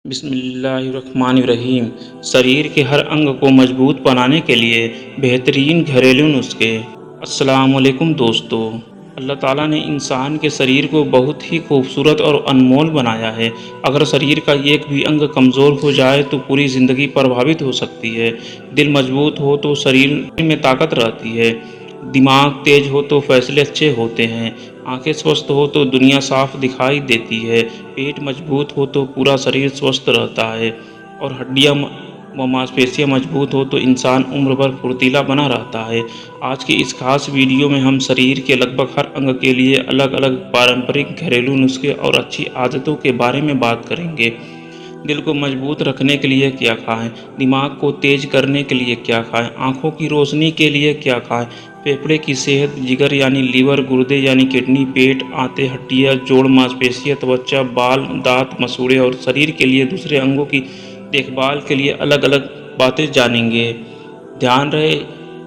बिस्मिल्लाहिर्रहमानिर्रहीम। शरीर के हर अंग को मजबूत बनाने के लिए बेहतरीन घरेलू नुस्खे। अस्सलामुअलैकुम दोस्तों, अल्लाह ताला ने इंसान के शरीर को बहुत ही खूबसूरत और अनमोल बनाया है। अगर शरीर का एक भी अंग कमज़ोर हो जाए तो पूरी ज़िंदगी प्रभावित हो सकती है। दिल मजबूत हो तो शरीर में ताकत रहती है, दिमाग तेज हो तो फैसले अच्छे होते हैं, आंखें स्वस्थ हो तो दुनिया साफ दिखाई देती है, पेट मजबूत हो तो पूरा शरीर स्वस्थ रहता है और हड्डियां व मांसपेशियां मजबूत हो तो इंसान उम्र भर फुर्तीला बना रहता है। आज की इस खास वीडियो में हम शरीर के लगभग हर अंग के लिए अलग अलग पारंपरिक घरेलू नुस्खे और अच्छी आदतों के बारे में बात करेंगे। दिल को मजबूत रखने के लिए क्या खाएं, दिमाग को तेज करने के लिए क्या खाएं, आँखों की रोशनी के लिए क्या खाएं, फेफड़े की सेहत, जिगर यानी लीवर, गुर्दे यानी किडनी, पेट, आंतें, हड्डियां, जोड़, मांसपेशियां, त्वचा, बाल, दांत, मसूड़े और शरीर के लिए दूसरे अंगों की देखभाल के लिए अलग अलग बातें जानेंगे। ध्यान रहे,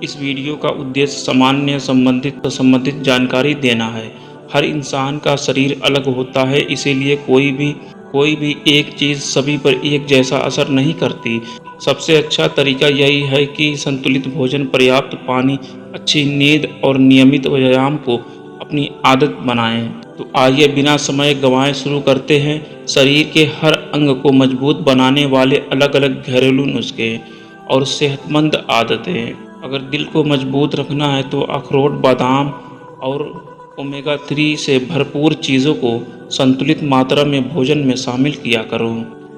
इस वीडियो का उद्देश्य सामान्य संबंधित जानकारी देना है। हर इंसान का शरीर अलग होता है, इसीलिए कोई भी एक चीज़ सभी पर एक जैसा असर नहीं करती। सबसे अच्छा तरीका यही है कि संतुलित भोजन, पर्याप्त पानी, अच्छी नींद और नियमित व्यायाम को अपनी आदत बनाएं। तो आइए बिना समय गंवाए शुरू करते हैं। शरीर के हर अंग को मजबूत बनाने वाले अलग अलग घरेलू नुस्खे और सेहतमंद आदतें। अगर दिल को मजबूत रखना है तो अखरोट, बादाम और ओमेगा 3 से भरपूर चीज़ों को संतुलित मात्रा में भोजन में शामिल किया करो।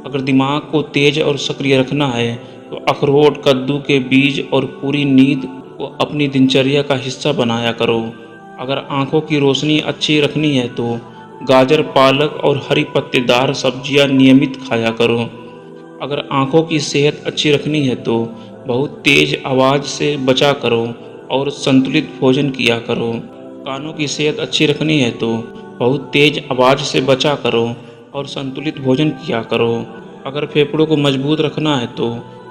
अगर दिमाग को तेज और सक्रिय रखना है तो अखरोट, कद्दू के बीज और पूरी नींद को अपनी दिनचर्या का हिस्सा बनाया करो। अगर आंखों की रोशनी अच्छी रखनी है तो गाजर, पालक और हरी पत्तेदार सब्जियां नियमित खाया करो। अगर आंखों की सेहत अच्छी रखनी है तो बहुत तेज आवाज़ से बचा करो और संतुलित भोजन किया करो। कानों की सेहत अच्छी रखनी है तो बहुत तेज आवाज़ से बचा करो और संतुलित भोजन किया करो। अगर फेफड़ों को मजबूत रखना है तो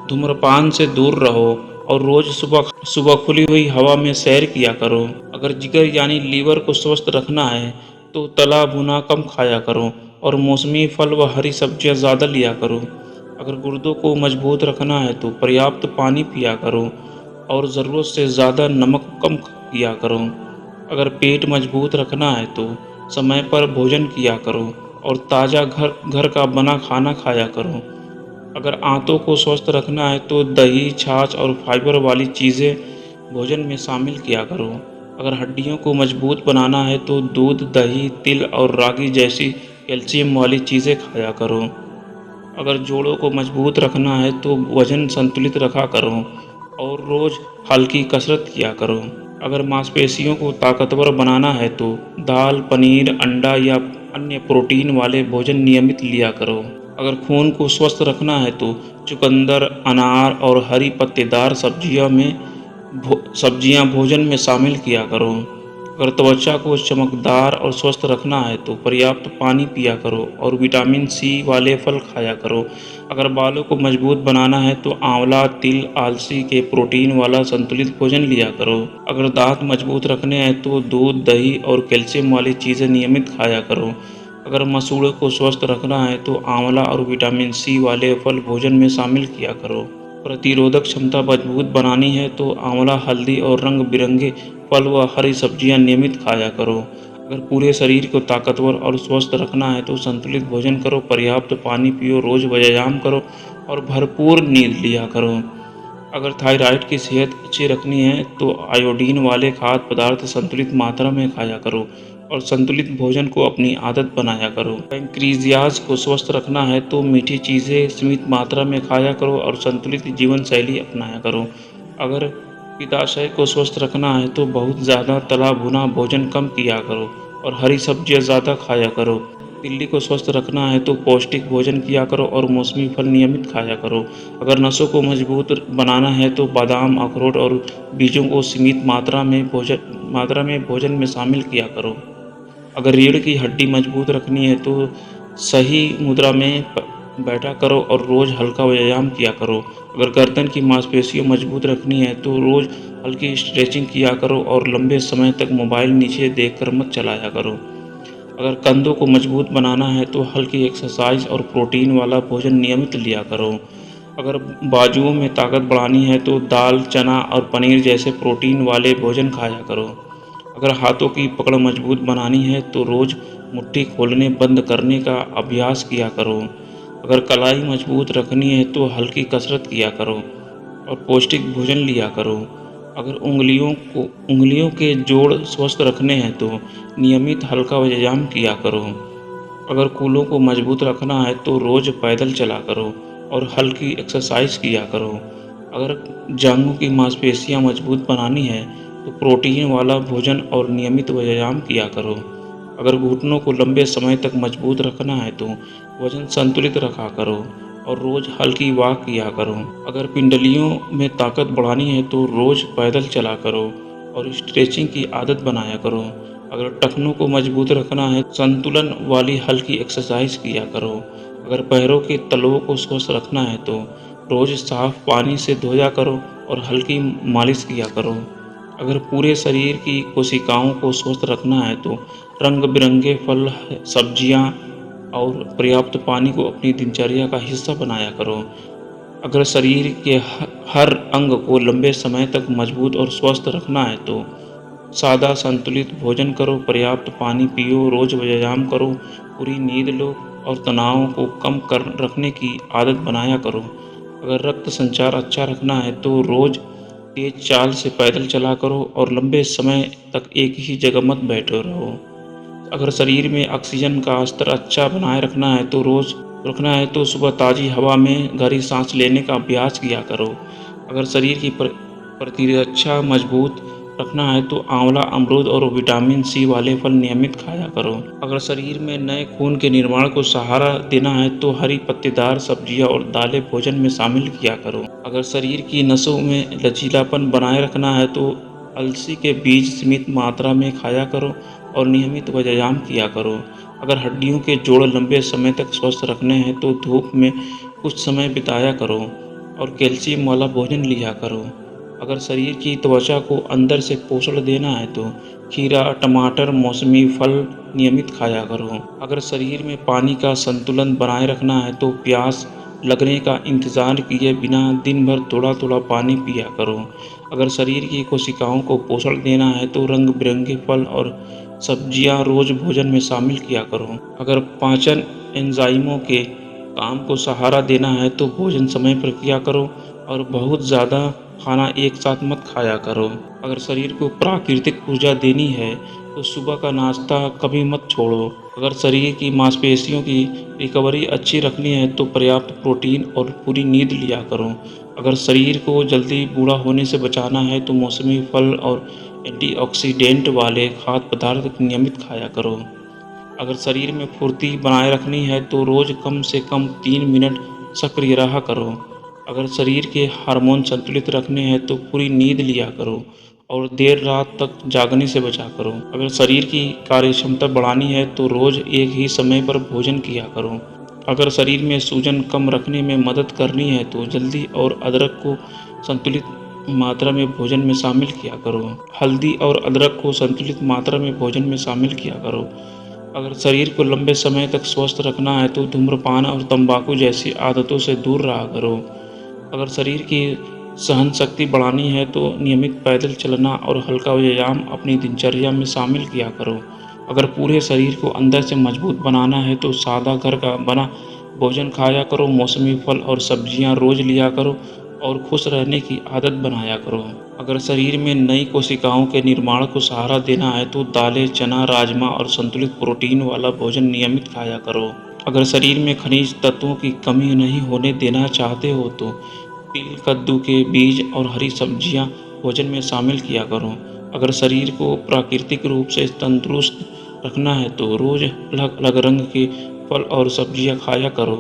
धूम्रपान से दूर रहो और रोज़ सुबह सुबह खुली हुई हवा में सैर किया करो। अगर जिगर यानी लीवर को स्वस्थ रखना है तो तला भुना कम खाया करो और मौसमी फल व हरी सब्जियां ज़्यादा लिया करो। अगर गुर्दों को मजबूत रखना है तो पर्याप्त पानी पिया करो और ज़रूरत से ज़्यादा नमक कम किया करो। अगर पेट मजबूत रखना है तो समय पर भोजन किया करो और ताज़ा घर का बना खाना खाया करो। अगर आंतों को स्वस्थ रखना है तो दही, छाछ और फाइबर वाली चीज़ें भोजन में शामिल किया करो। अगर हड्डियों को मजबूत बनाना है तो दूध, दही, तिल और रागी जैसी कैल्शियम वाली चीज़ें खाया करो। अगर जोड़ों को मजबूत रखना है तो वजन संतुलित रखा करो और रोज़ हल्की कसरत किया करो। अगर मांसपेशियों को ताकतवर बनाना है तो दाल, पनीर, अंडा या अन्य प्रोटीन वाले भोजन नियमित लिया करो। अगर खून को स्वस्थ रखना है तो चुकंदर, अनार और हरी पत्तेदार सब्जियां भोजन में शामिल किया करो। अगर त्वचा को चमकदार और स्वस्थ रखना है तो पर्याप्त पानी पिया करो और विटामिन सी वाले फल खाया करो। अगर बालों को मजबूत बनाना है तो आंवला, तिल, अलसी के प्रोटीन वाला संतुलित भोजन लिया करो। अगर दांत मजबूत रखने हैं तो दूध, दही और कैल्शियम वाली चीज़ें नियमित खाया करो। अगर मसूड़ों को स्वस्थ रखना है तो आंवला और विटामिन सी वाले फल भोजन में शामिल किया करो। प्रतिरोधक क्षमता मजबूत बनानी है तो आंवला, हल्दी और रंग बिरंगे फल व हरी सब्जियां नियमित खाया करो। अगर पूरे शरीर को ताकतवर और स्वस्थ रखना है तो संतुलित भोजन करो, पर्याप्त पानी पियो, रोज व्यायाम करो और भरपूर नींद लिया करो। अगर थायराइड की सेहत अच्छी रखनी है तो आयोडीन वाले खाद्य पदार्थ संतुलित मात्रा में खाया करो और संतुलित भोजन को अपनी आदत बनाया करो। पैंक्रियाज को स्वस्थ रखना है तो मीठी चीज़ें सीमित मात्रा में खाया करो और संतुलित जीवन शैली अपनाया करो। अगर पित्ताशय को स्वस्थ रखना है तो बहुत ज़्यादा तला भुना भोजन कम किया करो और हरी सब्जियां ज़्यादा खाया करो। दिल्ली को स्वस्थ रखना है तो पौष्टिक भोजन किया करो और मौसमी फल नियमित खाया करो। अगर नसों को मजबूत बनाना है तो बादाम, अखरोट और बीजों को सीमित मात्रा में भोजन में शामिल किया करो। अगर रीढ़ की हड्डी मजबूत रखनी है तो सही मुद्रा में बैठा करो और रोज़ हल्का व्यायाम किया करो। अगर गर्दन की मांसपेशियां मजबूत रखनी है तो रोज़ हल्की स्ट्रेचिंग किया करो और लंबे समय तक मोबाइल नीचे देखकर मत चलाया करो। अगर कंधों को मजबूत बनाना है तो हल्की एक्सरसाइज और प्रोटीन वाला भोजन नियमित लिया करो। अगर बाजुओं में ताकत बढ़ानी है तो दाल, चना और पनीर जैसे प्रोटीन वाले भोजन खाया करो। अगर हाथों की पकड़ मजबूत बनानी है तो रोज मुट्ठी खोलने बंद करने का अभ्यास किया करो। अगर कलाई मजबूत रखनी है तो हल्की कसरत किया करो और पौष्टिक भोजन लिया करो। अगर उंगलियों के जोड़ स्वस्थ रखने हैं तो नियमित हल्का व्यायाम किया करो। अगर कूल्हों को मजबूत रखना है तो रोज पैदल चला करो और हल्की एक्सरसाइज किया करो। अगर जांघों की मांसपेशियां मजबूत बनानी है तो प्रोटीन वाला भोजन और नियमित व्यायाम किया करो। अगर घुटनों को लंबे समय तक मजबूत रखना है तो वजन संतुलित रखा करो और रोज हल्की वॉक किया करो। अगर पिंडलियों में ताकत बढ़ानी है तो रोज पैदल चला करो और स्ट्रेचिंग की आदत बनाया करो। अगर टखनों को मजबूत रखना है तो संतुलन वाली हल्की एक्सरसाइज किया करो। अगर पैरों के तलवों को स्वस्थ रखना है तो रोज साफ पानी से धोया करो और हल्की मालिश किया करो। अगर पूरे शरीर की कोशिकाओं को स्वस्थ रखना है तो रंग बिरंगे फल, सब्जियां और पर्याप्त पानी को अपनी दिनचर्या का हिस्सा बनाया करो। अगर शरीर के हर अंग को लंबे समय तक मजबूत और स्वस्थ रखना है तो सादा संतुलित भोजन करो, पर्याप्त पानी पियो, रोज व्यायाम करो, पूरी नींद लो और तनाव को कम कर रखने की आदत बनाया करो। अगर रक्त संचार अच्छा रखना है तो रोज तेज चाल से पैदल चला करो और लंबे समय तक एक ही जगह मत बैठे रहो। अगर शरीर में ऑक्सीजन का स्तर अच्छा बनाए रखना है तो सुबह ताज़ी हवा में गहरी सांस लेने का अभ्यास किया करो। अगर शरीर की प्रतिरक्षा मजबूत रखना है तो आंवला, अमरूद और विटामिन सी वाले फल नियमित खाया करो। अगर शरीर में नए खून के निर्माण को सहारा देना है तो हरी पत्तेदार सब्जियां और दालें भोजन में शामिल किया करो। अगर शरीर की नसों में लचीलापन बनाए रखना है तो अलसी के बीज सीमित मात्रा में खाया करो और नियमित व्यायाम किया करो। अगर हड्डियों के जोड़ लंबे समय तक स्वस्थ रखने हैं तो धूप में कुछ समय बिताया करो और कैल्शियम वाला भोजन लिया करो। अगर शरीर की त्वचा को अंदर से पोषण देना है तो खीरा, टमाटर, मौसमी फल नियमित खाया करो। अगर शरीर में पानी का संतुलन बनाए रखना है तो प्यास लगने का इंतज़ार किए बिना दिन भर थोड़ा थोड़ा पानी पिया करो। अगर शरीर की कोशिकाओं को पोषण देना है तो रंग बिरंगे फल और सब्जियां रोज भोजन में शामिल किया करो। अगर पाचन एंजाइमों के काम को सहारा देना है तो भोजन समय पर किया करो और बहुत ज़्यादा खाना एक साथ मत खाया करो। अगर शरीर को प्राकृतिक ऊर्जा देनी है तो सुबह का नाश्ता कभी मत छोड़ो। अगर शरीर की मांसपेशियों की रिकवरी अच्छी रखनी है तो पर्याप्त प्रोटीन और पूरी नींद लिया करो। अगर शरीर को जल्दी बूढ़ा होने से बचाना है तो मौसमी फल और एंटीऑक्सीडेंट वाले खाद्य पदार्थ नियमित खाया करो। अगर शरीर में फुर्ती बनाए रखनी है तो रोज कम से कम 3 मिनट सक्रिय रहा करो। अगर शरीर के हार्मोन संतुलित रखने हैं तो पूरी नींद लिया करो और देर रात तक जागने से बचा करो। अगर शरीर की कार्यक्षमता बढ़ानी है तो रोज एक ही समय पर भोजन किया करो। अगर शरीर में सूजन कम रखने में मदद करनी है तो जल्दी और अदरक को संतुलित मात्रा में भोजन में शामिल किया करो। हल्दी और अदरक को संतुलित मात्रा में भोजन में शामिल किया करो। अगर शरीर को लंबे समय तक स्वस्थ रखना है तो धूम्रपान और तंबाकू जैसी आदतों से दूर रहा करो। अगर शरीर की सहन शक्ति बढ़ानी है तो नियमित पैदल चलना और हल्का व्यायाम अपनी दिनचर्या में शामिल किया करो। अगर पूरे शरीर को अंदर से मजबूत बनाना है तो सादा घर का बना भोजन खाया करो, मौसमी फल और सब्जियां रोज लिया करो और खुश रहने की आदत बनाया करो। अगर शरीर में नई कोशिकाओं के निर्माण को सहारा देना है तो दालें, चना, राजमा और संतुलित प्रोटीन वाला भोजन नियमित खाया करो। अगर शरीर में खनिज तत्वों की कमी नहीं होने देना चाहते हो तो तिल, कद्दू के बीज और हरी सब्जियां भोजन में शामिल किया करो। अगर शरीर को प्राकृतिक रूप से तंदुरुस्त रखना है तो रोज अलग अलग रंग के फल और सब्जियां खाया करो।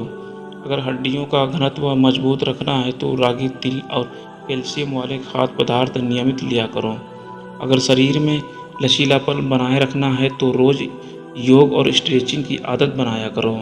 अगर हड्डियों का घनत्व मजबूत रखना है तो रागी, तिल और कैल्शियम वाले खाद्य पदार्थ नियमित लिया करो। अगर शरीर में लचीलापन बनाए रखना है तो रोज योग और स्ट्रेचिंग की आदत बनाया करो।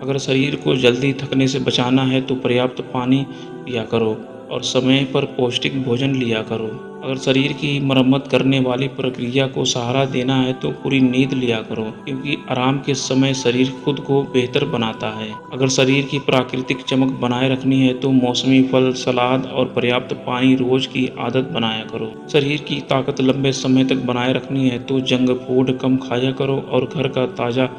अगर शरीर को जल्दी थकने से बचाना है तो पर्याप्त पानी पिया करो और समय पर पौष्टिक भोजन लिया करो। अगर शरीर की मरम्मत करने वाली प्रक्रिया को सहारा देना है तो पूरी नींद लिया करो, क्योंकि आराम के समय शरीर खुद को बेहतर बनाता है। अगर शरीर की प्राकृतिक चमक बनाए रखनी है तो मौसमी फल, सलाद और पर्याप्त पानी रोज की आदत बनाया करो। शरीर की ताकत लंबे समय तक बनाए रखनी है तो जंक फूड कम खाया करो और घर का ताज़ा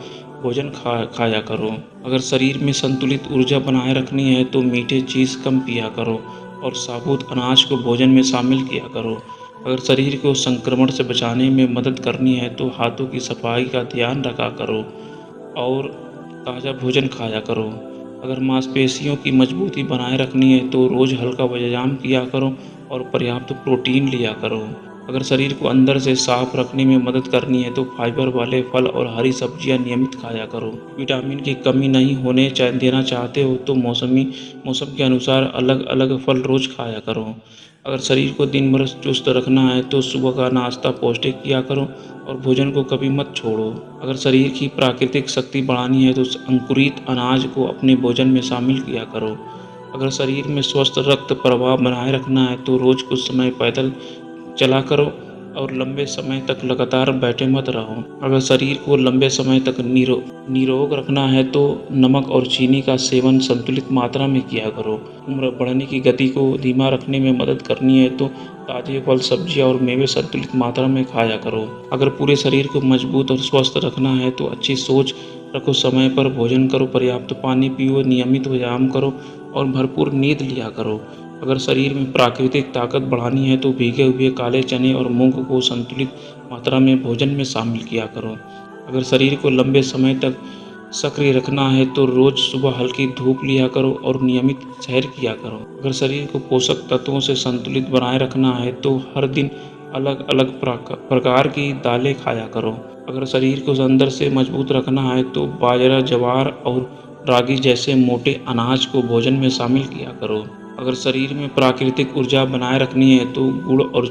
भोजन खाया करो। अगर शरीर में संतुलित ऊर्जा बनाए रखनी है तो मीठे चीज़ कम पिया करो और साबुत अनाज को भोजन में शामिल किया करो। अगर शरीर को संक्रमण से बचाने में मदद करनी है तो हाथों की सफाई का ध्यान रखा करो और ताज़ा भोजन खाया करो। अगर मांसपेशियों की मजबूती बनाए रखनी है तो रोज़ हल्का व्यायाम किया करो और पर्याप्त प्रोटीन लिया करो। अगर शरीर को अंदर से साफ रखने में मदद करनी है तो फाइबर वाले फल और हरी सब्जियां नियमित खाया करो। विटामिन की कमी नहीं होने देना चाहते हो तो मौसम के अनुसार अलग अलग फल रोज खाया करो। अगर शरीर को दिन भर चुस्त रखना है तो सुबह का नाश्ता पौष्टिक किया करो और भोजन को कभी मत छोड़ो। अगर शरीर की प्राकृतिक शक्ति बढ़ानी है तो अंकुरित अनाज को अपने भोजन में शामिल किया करो। अगर शरीर में स्वस्थ रक्त प्रवाह बनाए रखना है तो रोज कुछ समय पैदल चला करो और लंबे समय तक लगातार बैठे मत रहो। अगर शरीर को लंबे समय तक निरोग रखना है तो नमक और चीनी का सेवन संतुलित मात्रा में किया करो। उम्र बढ़ने की गति को धीमा रखने में मदद करनी है तो ताजे फल, सब्जियां और मेवे संतुलित मात्रा में खाया करो। अगर पूरे शरीर को मजबूत और स्वस्थ रखना है तो अच्छी सोच रखो, समय पर भोजन करो, पर्याप्त पानी पियो, नियमित व्यायाम करो और भरपूर नींद लिया करो। अगर शरीर में प्राकृतिक ताकत बढ़ानी है तो भीगे हुए काले चने और मूंग को संतुलित मात्रा में भोजन में शामिल किया करो। अगर शरीर को लंबे समय तक सक्रिय रखना है तो रोज सुबह हल्की धूप लिया करो और नियमित सैर किया करो। अगर शरीर को पोषक तत्वों से संतुलित बनाए रखना है तो हर दिन अलग अलग प्रकार की दालें खाया करो। अगर शरीर को अंदर से मजबूत रखना है तो बाजरा, ज्वार और रागी जैसे मोटे अनाज को भोजन में शामिल किया करो। अगर शरीर में प्राकृतिक ऊर्जा बनाए रखनी है तो गुड़ और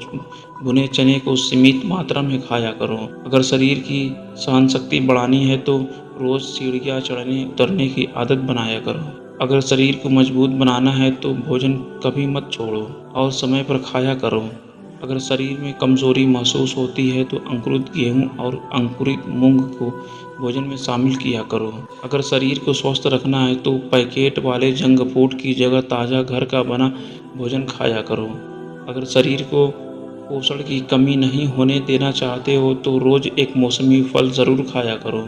भुने चने को सीमित मात्रा में खाया करो। अगर शरीर की सहन शक्ति बढ़ानी है तो रोज सीढ़ियाँ चढ़ने उतरने की आदत बनाया करो। अगर शरीर को मजबूत बनाना है तो भोजन कभी मत छोड़ो और समय पर खाया करो। अगर शरीर में कमजोरी महसूस होती है तो अंकुरित गेहूं और अंकुरित मूंग को भोजन में शामिल किया करो। अगर शरीर को स्वस्थ रखना है तो पैकेट वाले जंक फूड की जगह ताज़ा घर का बना भोजन खाया करो। अगर शरीर को पोषण की कमी नहीं होने देना चाहते हो तो रोज एक मौसमी फल ज़रूर खाया करो।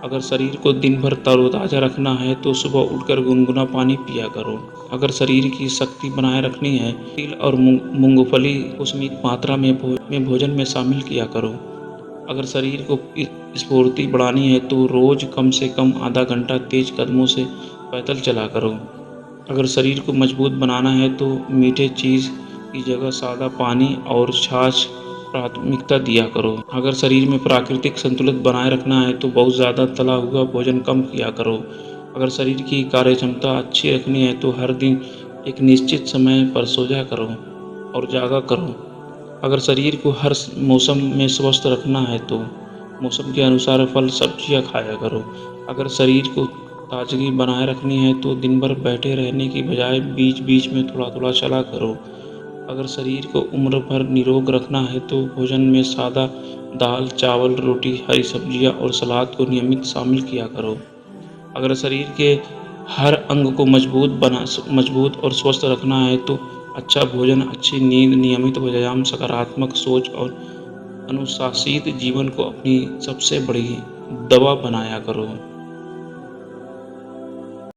अगर शरीर को दिन भर तरोताज़ा रखना है तो सुबह उठकर गुनगुना पानी पिया करो। अगर शरीर की शक्ति बनाए रखनी है तिल और मूंगफली को सीमित मात्रा में भोजन में शामिल किया करो। अगर शरीर को स्फूर्ति बढ़ानी है तो रोज कम से कम आधा घंटा तेज कदमों से पैदल चला करो। अगर शरीर को मजबूत बनाना है तो मीठे चीज़ की जगह सादा पानी और छाछ प्राथमिकता दिया करो। अगर शरीर में प्राकृतिक संतुलन बनाए रखना है तो बहुत ज़्यादा तला हुआ भोजन कम किया करो। अगर शरीर की कार्यक्षमता अच्छी रखनी है तो हर दिन एक निश्चित समय पर सोया करो और जागा करो। अगर शरीर को हर मौसम में स्वस्थ रखना है तो मौसम के अनुसार फल, सब्जियां खाया करो। अगर शरीर को ताजगी बनाए रखनी है तो दिन भर बैठे रहने की बजाय बीच बीच में थोड़ा थोड़ा चला करो। अगर शरीर को उम्र भर निरोग रखना है तो भोजन में सादा दाल, चावल, रोटी, हरी सब्जियां और सलाद को नियमित शामिल किया करो। अगर शरीर के हर अंग को मजबूत और स्वस्थ रखना है तो अच्छा भोजन, अच्छी नींद, नियमित व्यायाम, सकारात्मक सोच और अनुशासित जीवन को अपनी सबसे बड़ी दवा बनाया करो।